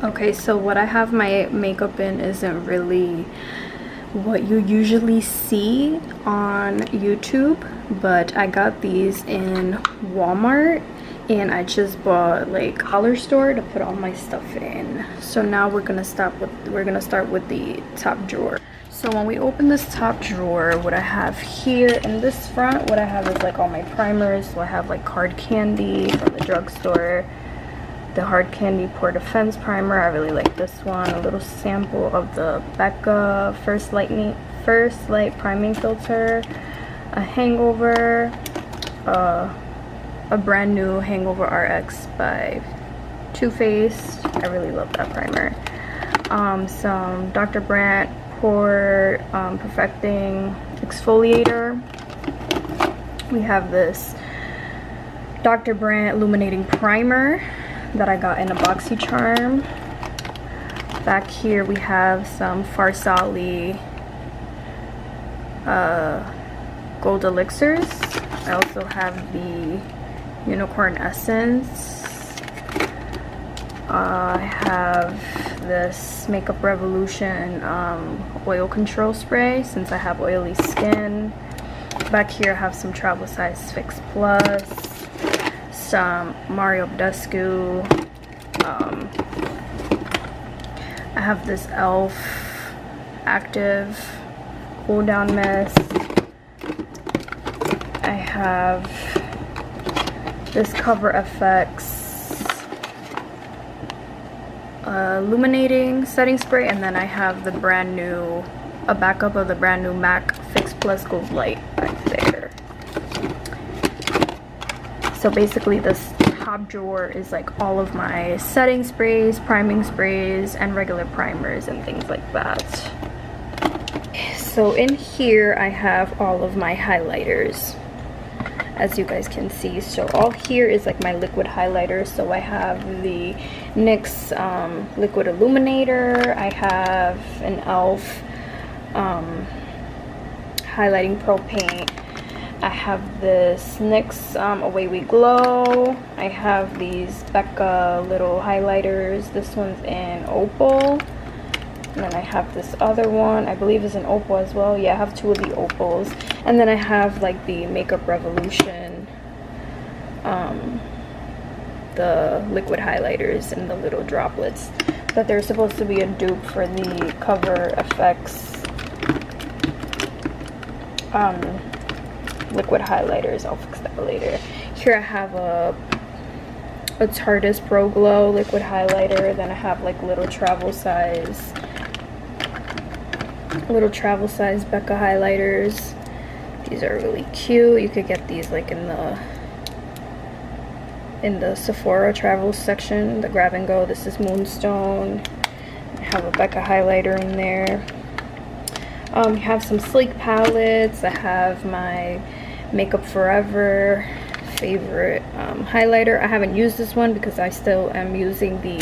Okay, so what I have my makeup in isn't really what you usually see on YouTube, but I got these in Walmart and I just bought like dollar store to put all my stuff in. So now we're gonna start with the top drawer. So when we open this top drawer, what I have here in this front, what I have is like all my primers. So I have like Hard Candy from the drugstore, the Hard Candy Pore Defense Primer. I really like this one. A little sample of the Becca First Light Priming Filter, a Hangover, a brand new Hangover RX by Too Faced. I really love that primer. Some Dr. Brandt Pore Perfecting Exfoliator. We have this Dr. Brandt Illuminating Primer that I got in a BoxyCharm. Back here we have some Farsali Gold Elixirs. I also have the Unicorn Essence. I have this Makeup Revolution oil control spray since I have oily skin. Back here I have some Travel Size Fix Plus, some Mario Badescu. I have this e.l.f. Active Cool Down Mist. I have this Cover FX illuminating setting spray, and then I have the brand new, a backup of the brand new MAC Fix Plus Gold Light back there. So basically this top drawer is like all of my setting sprays, priming sprays, and regular primers and things like that. So in here I have all of my highlighters, as you guys can see. So all here is like my liquid highlighter. So I have the NYX liquid illuminator. I have an e.l.f. highlighting pro paint. I have this NYX Away We Glow. I have these Becca little highlighters. This one's in opal. And then I have this other one, I believe is an opal as well. Yeah, I have two of the opals. And then I have like the Makeup Revolution, the liquid highlighters and the little droplets. But they're supposed to be a dupe for the Cover FX liquid highlighters. I'll fix that later. Here I have a Torres Pro Glow liquid highlighter. Then I have like little travel size Becca highlighters. These are really cute. You could get these like in the Sephora travel section, the grab and go. This is Moonstone. I have a Becca highlighter in there. I have some sleek palettes. I have my Makeup Forever favorite highlighter. I haven't used this one because I still am using the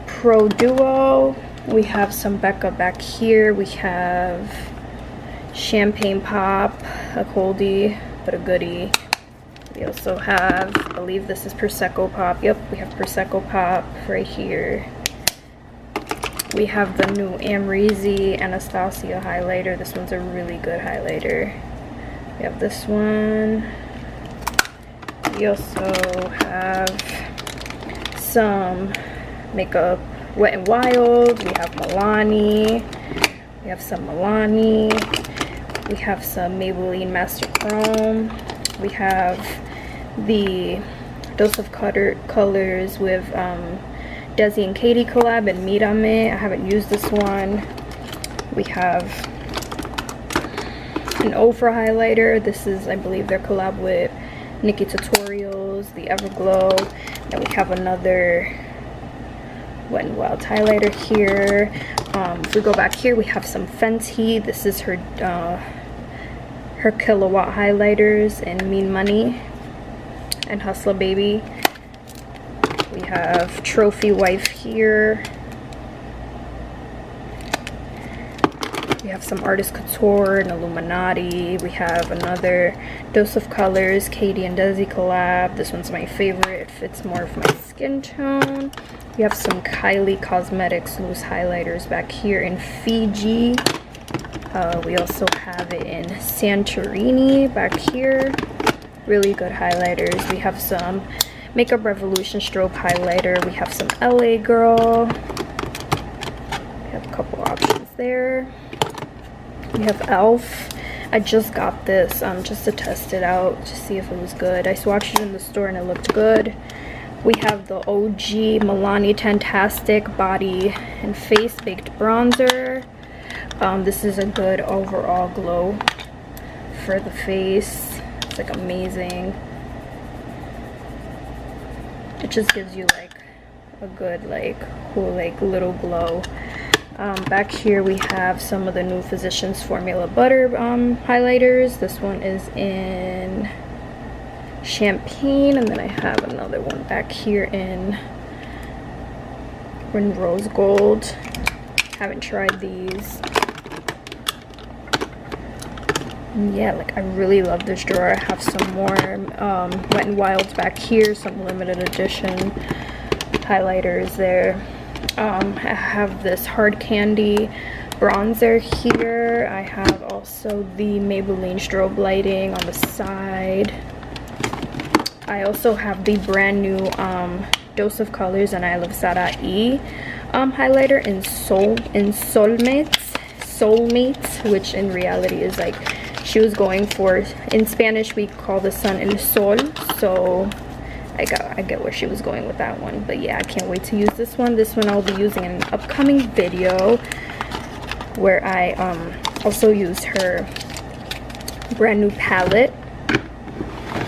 Pro Duo. We have some Becca back here. We have Champagne Pop, a coldie but a goodie. We also have, I believe this is Prosecco Pop. Yep, we have Prosecco Pop right here. We have the new Amrezy Anastacio highlighter. This one's a really good highlighter. We have this one. We also have some makeup Wet n Wild. We have Milani. We have some Milani. We have some Maybelline Master Chrome. We have the Dose of Colors with Desi and Katie collab and Mírame. I haven't used this one. We have an Ofra highlighter. This is, I believe, their collab with Nikki Tutorials, the Everglow. Then we have another Wet n Wild highlighter here. If we go back here, we have some Fenty. This is her Kilowatt highlighters in Mean Money and Hustler Baby. We have Trophy Wife here. We We have some Artist Couture and Illuminati. We have another Dose of Colors, Katie and Desi collab. This one's my favorite. It fits more of my skin tone. We have some Kylie Cosmetics loose highlighters back here in Fiji. We also have it in Santorini back here. Really good highlighters. We have some Makeup Revolution strobe highlighter. We have some LA Girl. We have a couple options there. We have e.l.f. I just got this just to test it out, to see if it was good. I swatched it in the store and it looked good. We have the OG Milani Tantastic Body and Face Baked Bronzer. This is a good overall glow for the face. It's like amazing. It just gives you like a good like cool like little glow. Back here we have some of the new Physicians Formula Butter highlighters. This one is in Champagne, and then I have another one back here in Rose Gold. Haven't tried these. Yeah, like I really love this drawer. I have some more Wet n Wilds back here, some limited edition highlighters there. I have this Hard Candy bronzer here. I have also the Maybelline strobe lighting on the side. I also have the brand new Dose of Colors and I Love Sarai highlighter in Soulmates, which in reality is like, she was going for, in Spanish we call the sun El Sol, so I get where she was going with that one. But yeah, I can't wait to use this one. This one I'll be using in an upcoming video where I also use her brand new palette.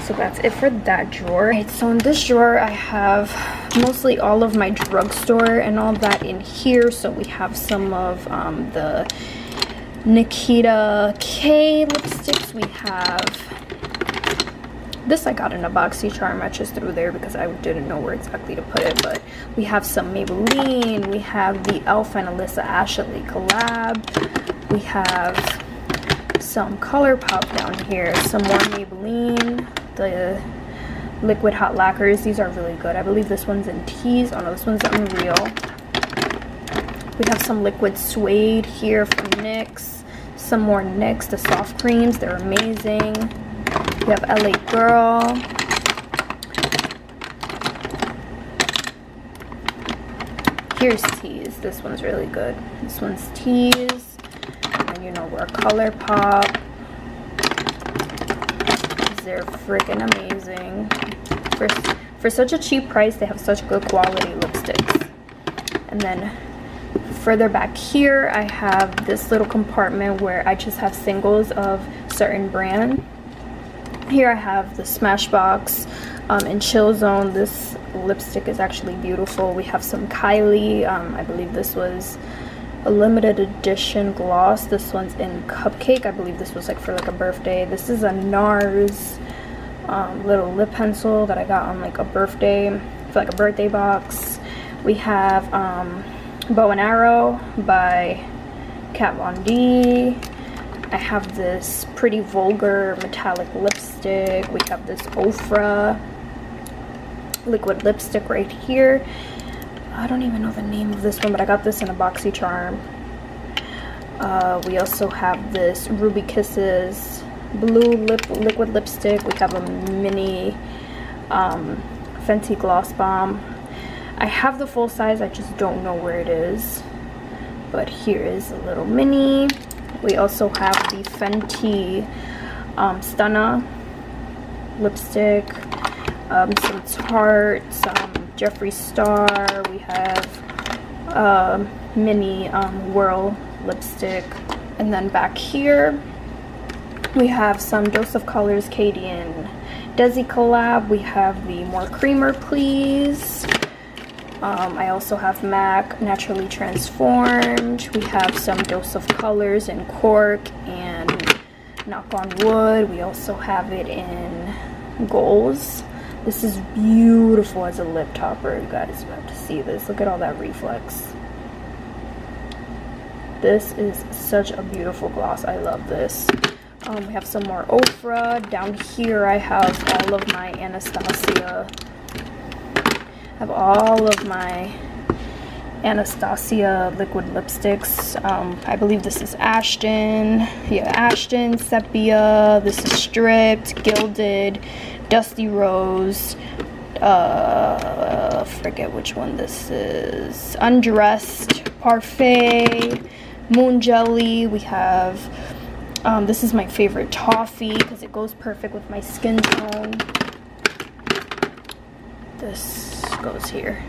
So that's it for that drawer. Right, so in this drawer I have mostly all of my drugstore and all that in here. So we have some of the Nikita K lipsticks. We have this, I got in a BoxyCharm. I just threw there because I didn't know where exactly to put it. But we have some Maybelline. We have the e.l.f. and Alyssa Ashley collab. We have some ColourPop down here. Some more Maybelline. The liquid hot lacquers. These are really good. I believe this one's in Tease. Oh no, this one's Unreal. We have some liquid suede here from NYX. Some more NYX, the soft creams. They're amazing. We have LA Girl. Here's Tease. This one's really good. This one's Tease. And you know, we're ColourPop. They're freaking amazing. For such a cheap price, they have such good quality lipsticks. And then further back here, I have this little compartment where I just have singles of certain brand. Here I have the Smashbox in Chill Zone. This lipstick is actually beautiful. We have some Kylie. I believe this was a limited edition gloss. This one's in Cupcake. I believe this was like for like a birthday. This is a NARS little lip pencil that I got on like a birthday, for like a birthday box. We have Bow and Arrow by Kat Von D. I have this Pretty Vulgar metallic lipstick. We have this Ofra liquid lipstick right here. I don't even know the name of this one, but I got this in a BoxyCharm. We also have this Ruby Kisses blue liquid lipstick. We have a mini Fenty Gloss Bomb. I have the full size, I just don't know where it is. But here is a little mini. We also have the Fenty Stunna lipstick, some Tarte, some Jeffree Star. We have mini Whirl lipstick. And then back here, we have some Dose of Colors Katie and Desi collab. We have the More Creamer Please. I also have MAC Naturally Transformed. We have some Dose of Colors in Cork and Knock on Wood. We also have it in Goals. This is beautiful as a lip topper. You guys have to see this. Look at all that reflex. This is such a beautiful gloss. I love this. We have some more Ofra. Down here I have all of my Anastasia. I have all of my Anastasia liquid lipsticks. I believe this is Ashton. Yeah, Ashton, Sepia. This is Stripped, Gilded, Dusty Rose. Forget which one this is. Undressed, Parfait, Moon Jelly. We have, this is my favorite, Toffee, because it goes perfect with my skin tone. This goes here.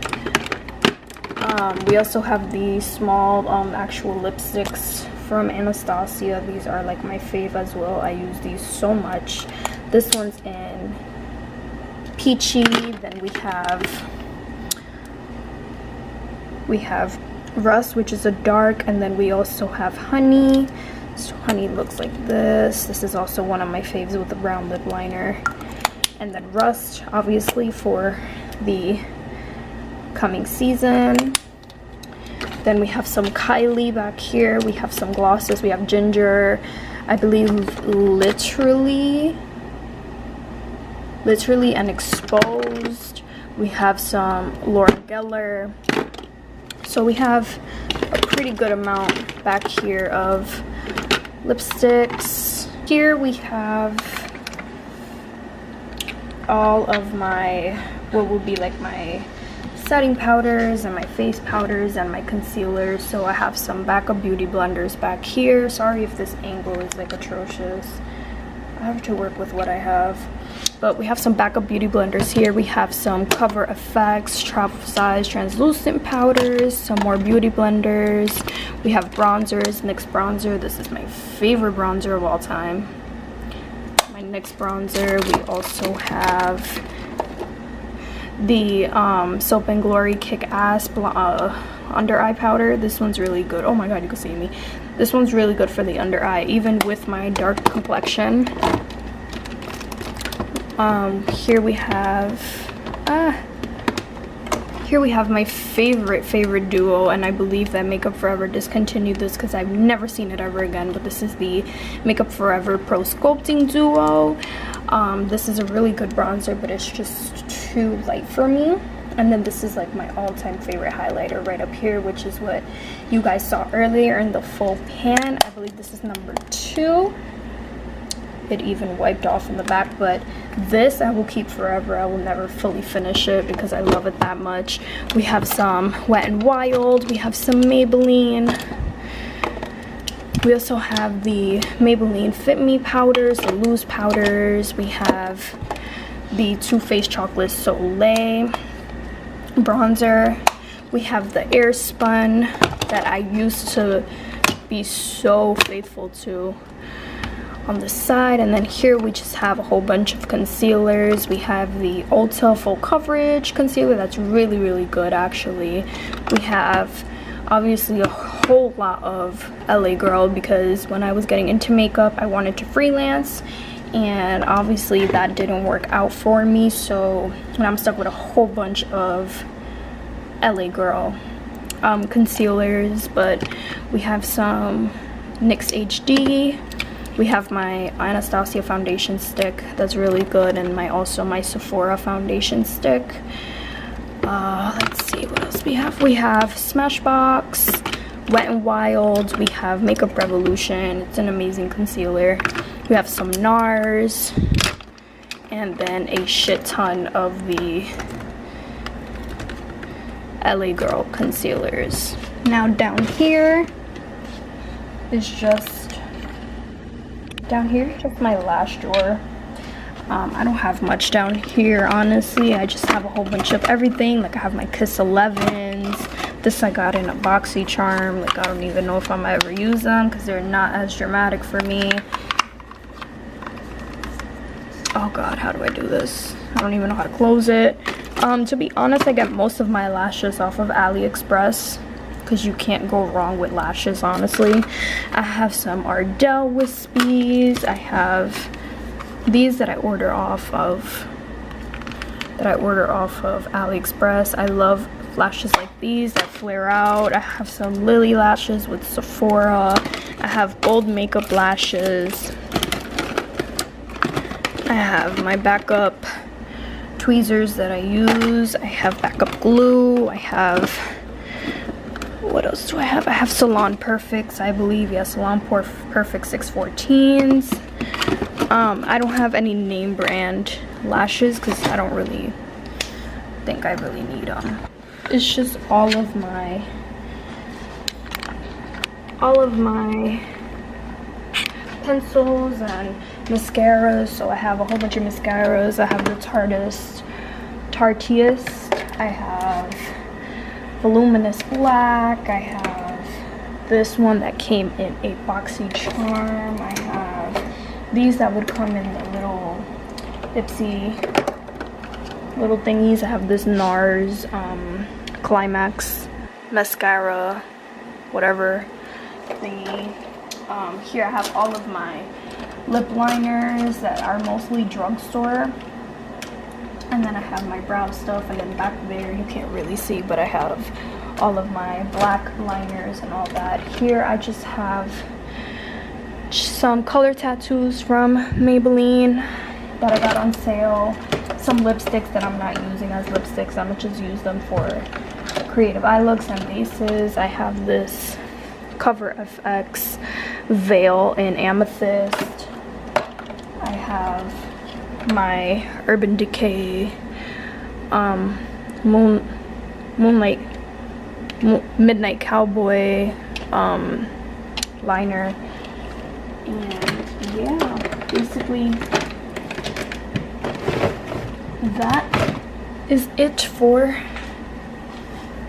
We also have the small actual lipsticks from Anastasia. These are like my fave as well. I use these so much. This one's in Peachy. Then we have Rust, which is a dark, and then we also have Honey. So Honey looks like this. This is also one of my faves with the brown lip liner. And then Rust, obviously, for the coming season. Then we have some Kylie back here. We have some glosses. We have Ginger, I believe literally and Exposed. We have some Laura Geller. So we have a pretty good amount back here of lipsticks. Here we have all of my, what would be like my setting powders and my face powders and my concealers. So I have some Becca beauty blenders back here. Sorry if this angle is like atrocious. I have to work with what I have. But we have some Becca beauty blenders here. We have some Cover FX travel size translucent powders, some more beauty blenders. We have bronzers, NYX bronzer. This is my favorite bronzer of all time. My NYX bronzer. We also have the Soap and Glory Kick Ass under eye powder. This one's really good. Oh my god, you can see me. This one's really good for the under eye, even with my dark complexion. Here we have my favorite duo, and I believe that Makeup Forever discontinued this because I've never seen it ever again, but this is the Makeup Forever Pro Sculpting Duo. This is a really good bronzer, but it's just too light for me. And then this is like my all-time favorite highlighter right up here, which is what you guys saw earlier in the full pan. I believe this is number 2. It even wiped off in the back, but this I will keep forever. I will never fully finish it because I love it that much. We have some Wet n Wild. We have some Maybelline. We also have the Maybelline Fit Me Powders, the loose powders. We have the Too Faced Chocolate Soleil bronzer. We have the Airspun that I used to be so faithful to on the side. And then here we just have a whole bunch of concealers. We have the Ulta Full Coverage concealer. That's really good, actually. We have obviously a whole lot of LA Girl, because when I was getting into makeup I wanted to freelance, and obviously that didn't work out for me, so I'm stuck with a whole bunch of LA Girl concealers. But we have some NYX HD. We have my Anastasia foundation stick that's really good, and also my Sephora foundation stick. Let's see what else we have. We have Smashbox, Wet n Wild. We have Makeup Revolution. It's an amazing concealer. We have some NARS, and then a shit ton of the LA Girl concealers. Now down here is just my lash drawer. I don't have much down here, honestly. I just have a whole bunch of everything. Like I have my Kiss 11s. This I got in a BoxyCharm. Like I don't even know if I'm ever use them because they're not as dramatic for me. Oh god, how do I do this? I don't even know how to close it. To be honest, I get most of my lashes off of AliExpress, because you can't go wrong with lashes, honestly. I have some Ardell Wispies. I have these that I order off of AliExpress. I love have lashes like these that flare out. I have some Lily lashes with Sephora. I have gold makeup lashes. I have my backup tweezers that I use. I have backup glue. I have, what else do I have? I have Salon Perfects, I believe. Yeah, Salon Perfect 614s. I don't have any name brand lashes because I don't really think I really need them. It's just all of my pencils and mascaras. So I have a whole bunch of mascaras. I have the Tarteist. I have Voluminous Black. I have this one that came in a boxy charm. I have these that would come in the little Ipsy little thingies. I have this NARS Climax mascara, whatever thingy. Here I have all of my lip liners that are mostly drugstore. And then I have my brow stuff, and then back there you can't really see, but I have all of my black liners and all that. Here I just have some color tattoos from Maybelline that I got on sale. Some lipsticks that I'm not using as lipsticks. I'm gonna just use them for creative eye looks and bases. I have this Cover FX veil in amethyst. I have my Urban Decay Midnight Cowboy liner. And yeah, basically that is it for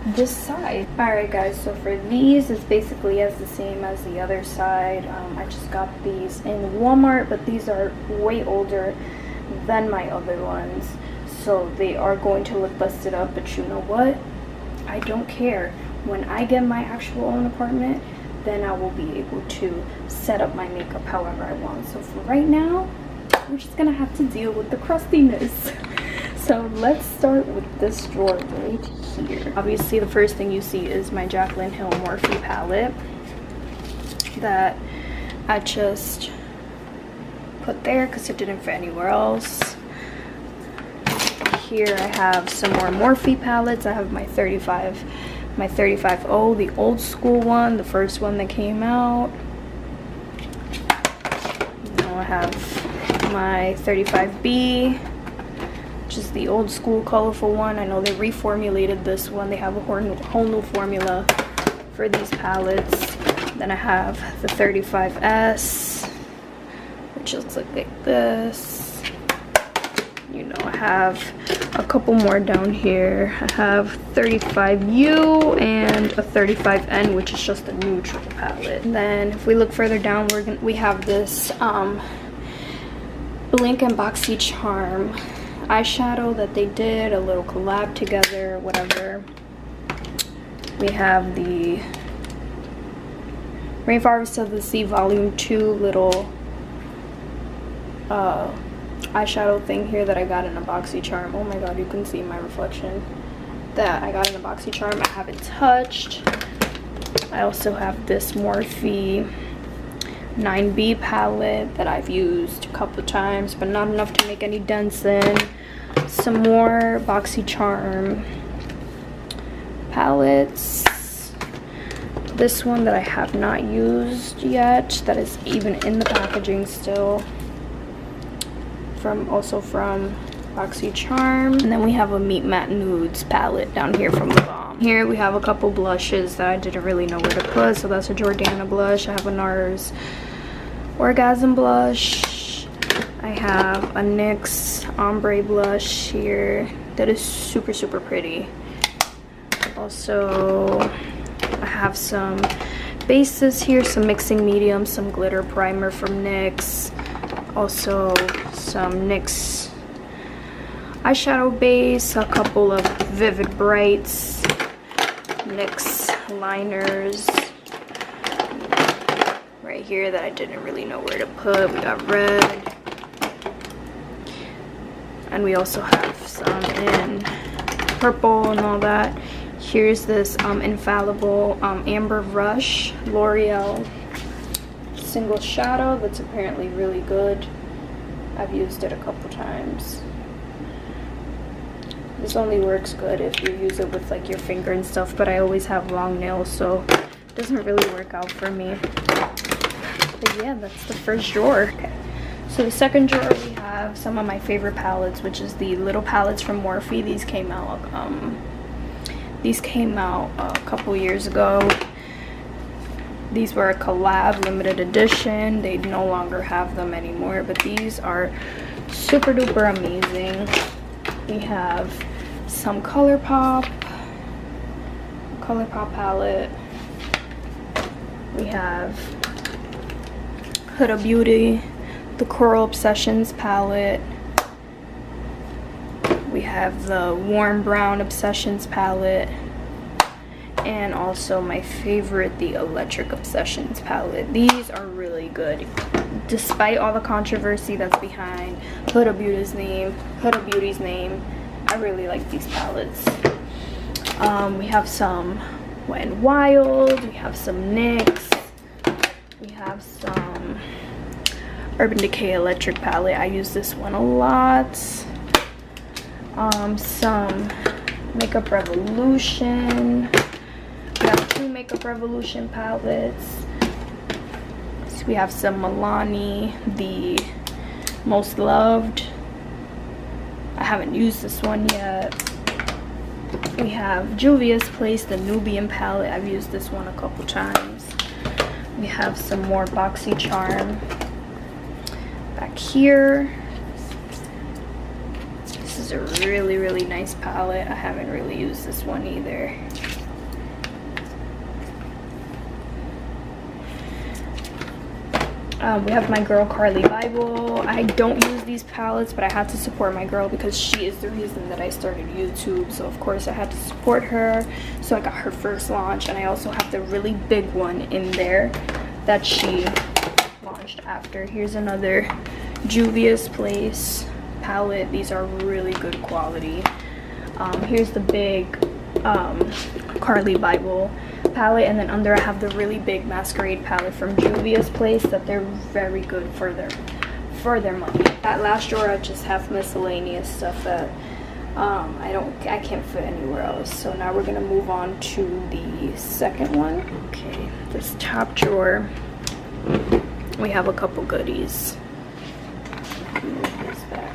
this side. Alright guys, so for these, it's basically as the same as the other side. I just got these in Walmart, but these are way older than my other ones, so they are going to look busted up, but you know what, I don't care. When I get my actual own apartment, then I will be able to set up my makeup however I want. So for right now, we're just gonna have to deal with the crustiness. So let's start with this drawer right here. Obviously the first thing you see is my Jaclyn Hill Morphe palette that I just put there because it didn't fit anywhere else. Here I have some more Morphe palettes. I have my 35O, the old school one, the first one that came out. Now I have my 35B, which is the old school colorful one. I know they reformulated this one. They have a whole new formula for these palettes. Then I have the 35S, which looks like this. You know, I have a couple more down here. I have 35U and a 35N, which is just a neutral palette. And then if we look further down, we have this Blink and Boxy Charm eyeshadow that they did, a little collab together, whatever. We have the Rainforest of the Sea Volume 2 little eyeshadow thing here that I got in a boxy charm. Oh my god, you can see my reflection. That I got in a boxy charm. I haven't touched. I also have this Morphe 9B palette that I've used a couple times, but not enough to make any dents in. Some more boxy charm palettes. This one that I have not used yet, that is even in the packaging still, also from BoxyCharm. And then we have a Meet Matte Nudes palette down here from the Balm. Here we have a couple blushes that I didn't really know where to put. So that's a Jordana blush. I have a NARS Orgasm blush. I have a NYX Ombre blush here that is super, super pretty. Also, I have some bases here, some mixing mediums, some glitter primer from NYX. Also, some NYX eyeshadow base, a couple of Vivid Brights, NYX liners right here that I didn't really know where to put. We got red, and we also have some in purple and all that. Here's this Infallible Amber Rush L'Oreal Single Shadow that's apparently really good. I've used it a couple times. This only works good if you use it with like your finger and stuff, but I always have long nails, so it doesn't really work out for me. But yeah, that's the first drawer. Okay. So the second drawer, we have some of my favorite palettes, which is the little palettes from Morphe. These came out a couple years ago. These were a collab limited edition. They no longer have them anymore, but these are super duper amazing. We have some ColourPop palette. We have Huda Beauty, the Coral Obsessions palette. We have the Warm Brown Obsessions palette. And also my favorite, the Electric Obsessions palette. These are really good. Despite all the controversy that's behind Huda Beauty's name, I really like these palettes. We have some Wet n Wild, we have some NYX, we have some Urban Decay Electric palette. I use this one a lot. Some Makeup Revolution. We have 2 Makeup Revolution palettes. So we have some Milani, the Most Loved. I haven't used this one yet. We have Juvia's Place, the Nubian palette. I've used this one a couple times. We have some more BoxyCharm back here. This is a really, really nice palette. I haven't really used this one either. We have my girl Carli Bybel. I don't use these palettes, but I had to support my girl because she is the reason that I started YouTube. So of course I had to support her. So I got her first launch, and I also have the really big one in there that she launched after. Here's another Juvia's Place palette. These are really good quality. Here's the big Carli Bybel palette, and then under I have the really big Masquerade palette from Juvia's Place that they're very good for their money. That last drawer I just have miscellaneous stuff that I can't fit anywhere else. So now we're gonna move on to the second one. Okay, this top drawer, we have a couple goodies. Move this back.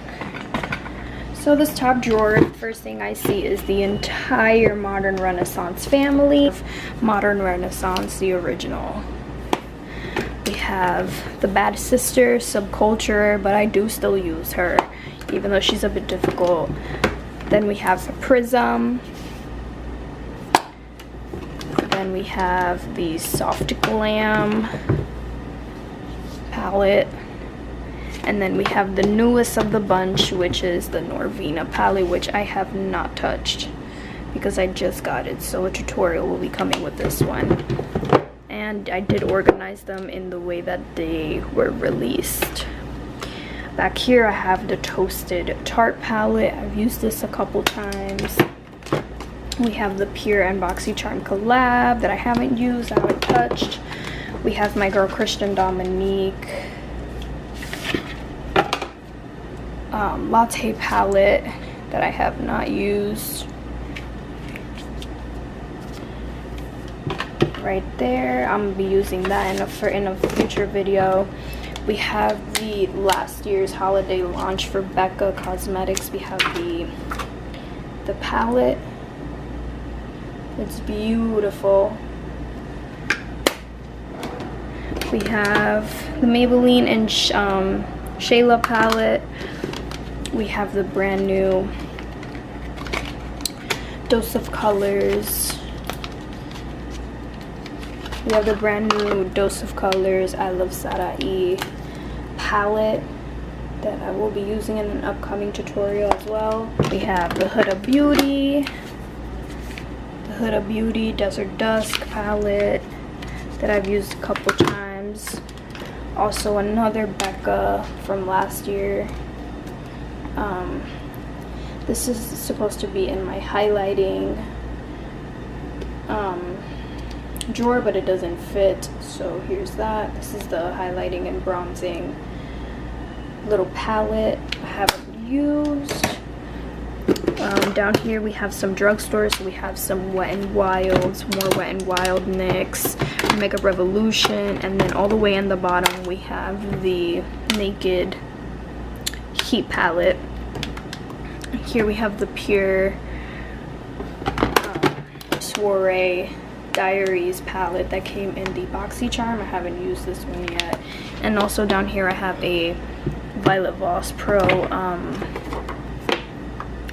So this top drawer, first thing I see is the entire Modern Renaissance family. Modern Renaissance, the original. We have the Bad Sister, Subculture, but I do still use her, even though she's a bit difficult. Then we have the Prism. Then we have the Soft Glam palette. And then we have the newest of the bunch, which is the Norvina palette, which I have not touched because I just got it. So a tutorial will be coming with this one. And I did organize them in the way that they were released. Back here I have the Toasted Tarte palette. I've used this a couple times. We have the Pure and BoxyCharm collab that I haven't used, I haven't touched. We have my girl Christian Dominique latte palette that I have not used. Right there, I'm gonna be using that in a future video. We have the last year's holiday launch for Becca Cosmetics. We have the palette. It's beautiful. We have the Maybelline and Shayla palette. We have the brand new Dose of Colors. We have the brand new Dose of Colors I Love Sarai palette that I will be using in an upcoming tutorial as well. We have the Huda Beauty Desert Dusk palette that I've used a couple times. Also another Becca from last year. This is supposed to be in my highlighting drawer, but it doesn't fit, so here's that. This is the highlighting and bronzing little palette I haven't used. Down here we have some drugstores. So we have some Wet n Wilds, more Wet n Wild NYX, Makeup Revolution, and then all the way in the bottom we have the Naked Heat palette. Here we have the Pure Soiree Diaries palette that came in the BoxyCharm. I haven't used this one yet. And also down here I have a Violet Voss Pro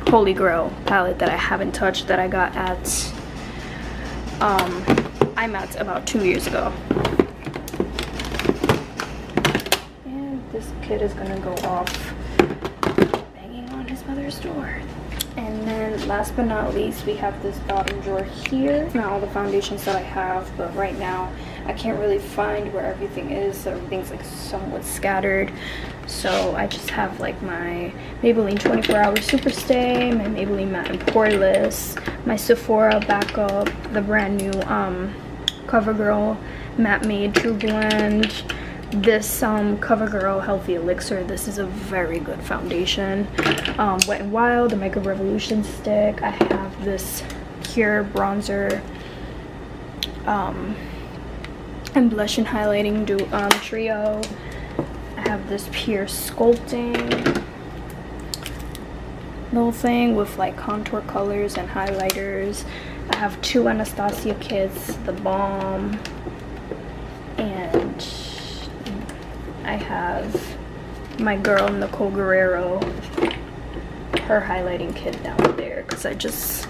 Holy Grail palette that I haven't touched, that I got at IMATS about 2 years ago. And this kid is gonna go off banging on his mother's door. And then last but not least, we have this bottom drawer here. Not all the foundations that I have, but right now I can't really find where everything is, so everything's like somewhat scattered. So I just have like my Maybelline 24-Hour Superstay, my Maybelline Matte and Poreless, my Sephora Backup, the brand new CoverGirl Matte Made True Blend, this CoverGirl Healthy Elixir. This is a very good foundation. Wet n Wild, the Makeup Revolution stick. I have this Pure bronzer and blush and highlighting trio. I have this Pure Sculpting little thing with like contour colors and highlighters. I have two Anastacio kits, the Balm, and I have my girl Nicole Guerrero, her highlighting kit down there, because I just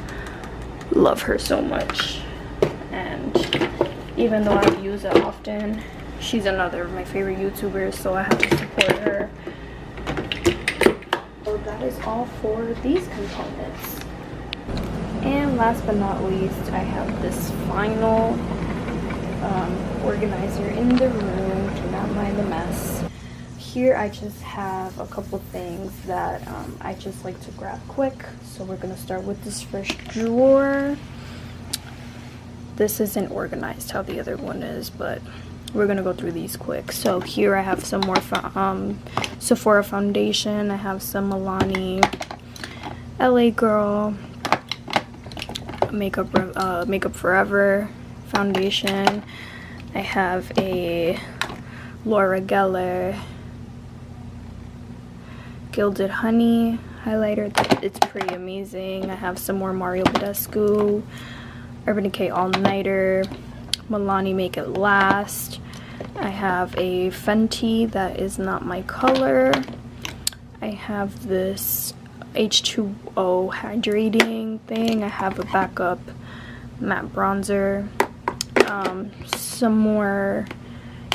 love her so much. And even though I don't use it often, she's another of my favorite YouTubers, so I have to support her. So that is all for these components. And last but not least, I have this final organizer in the room. Do not mind the mess. Here I just have a couple things that I just like to grab quick. So we're gonna start with this first drawer. This isn't organized how the other one is, but we're gonna go through these quick. So here I have some more Sephora foundation. I have some Milani LA Girl Makeup Forever foundation. I have a Laura Geller Gilded Honey highlighter. It's pretty amazing. I have some more Mario Badescu Urban Decay All Nighter, Milani Make It Last. I have a Fenty that is not my color. I have this H2O hydrating thing. I have a backup matte bronzer. Some more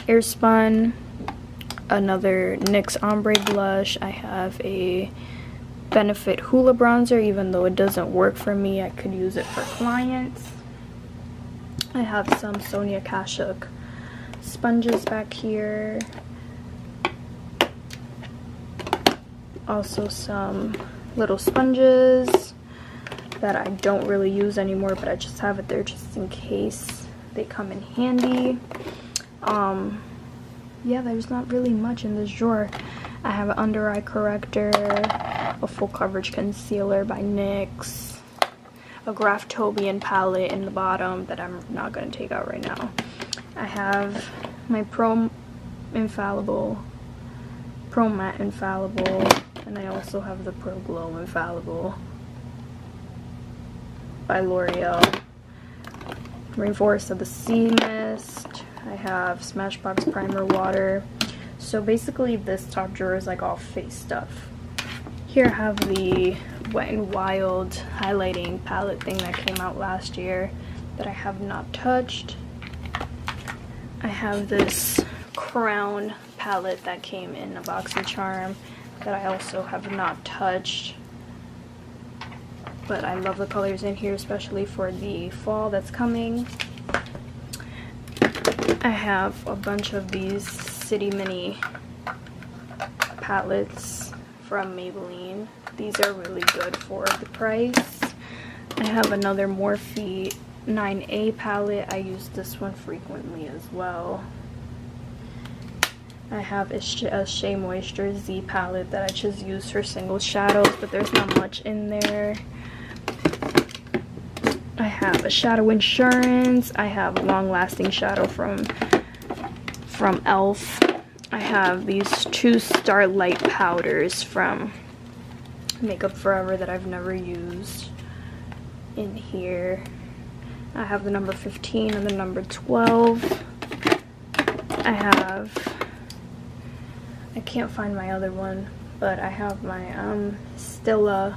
Airspun, another NYX Ombre Blush. I have a Benefit Hoola Bronzer. Even though it doesn't work for me, I could use it for clients. I have some Sonia Kashuk sponges back here. Also some little sponges that I don't really use anymore, but I just have it there just in case they come in handy. Yeah, there's not really much in this drawer. I have an under eye corrector, a full coverage concealer by NYX, a Graftobian palette in the bottom that I'm not going to take out right now. I have my Pro Matte Infallible, and I also have the Pro Glow Infallible by L'Oreal. Rainforest of the Sea Mist. I have Smashbox Primer Water. So basically this top drawer is like all face stuff. Here I have the Wet n Wild highlighting palette thing that came out last year that I have not touched. I have this Crown palette that came in a BoxyCharm that I also have not touched. But I love the colors in here, especially for the fall that's coming. I have a bunch of these City Mini palettes from Maybelline. These are really good for the price. I have another Morphe 9A palette. I use this one frequently as well. I have a Shea Moisture Z palette that I just use for single shadows, but there's not much in there. I have a Shadow Insurance. I have Long Lasting Shadow from e.l.f. I have these 2 Starlight powders from Makeup Forever that I've never used in here. I have the number 15 and the number 12. I can't find my other one, but I have my Stila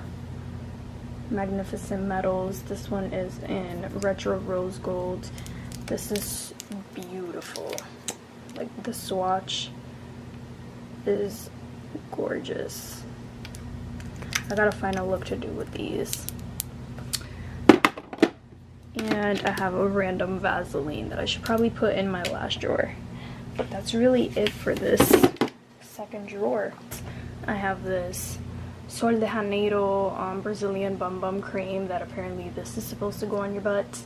Magnificent Metals. This one is in Retro Rose Gold. This is beautiful. Like, the swatch is gorgeous. I gotta find a look to do with these. And I have a random Vaseline that I should probably put in my last drawer. But that's really it for this second drawer. I have this Sol de Janeiro Brazilian Bum Bum Cream that apparently this is supposed to go on your butt.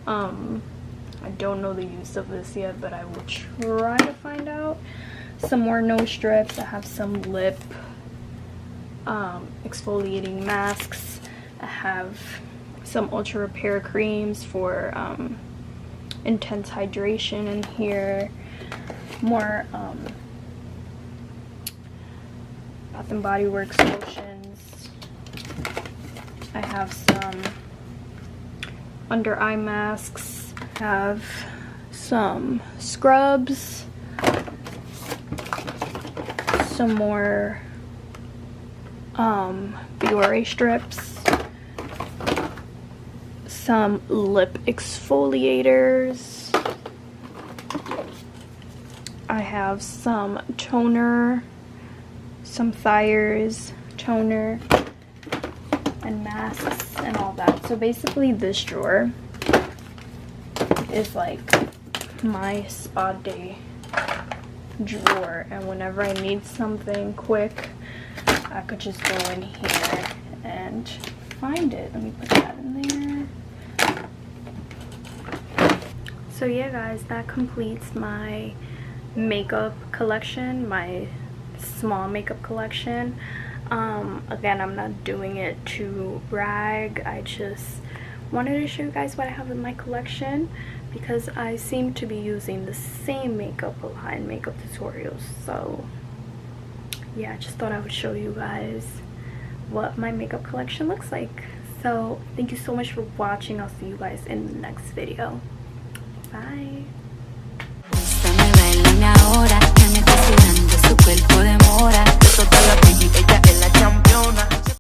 I don't know the use of this yet, but I will try to find out. Some more nose strips. I have some lip exfoliating masks. I have some ultra repair creams for intense hydration in here. More Bath and Body Works lotions. I have some under eye masks. I have some scrubs. Some more Biore strips. Some lip exfoliators. I have some toner, some Thiers toner, and masks and all that. So basically this drawer is like my spa day drawer, and whenever I need something quick, I could just go in here and find it. Let me put that in there. So yeah guys, that completes my makeup collection, my small makeup collection. Again, I'm not doing it to brag. I just wanted to show you guys what I have in my collection, because I seem to be using the same makeup a lot in makeup tutorials. So yeah, I just thought I would show you guys what my makeup collection looks like. So thank you so much for watching. I'll see you guys in the next video. Bye.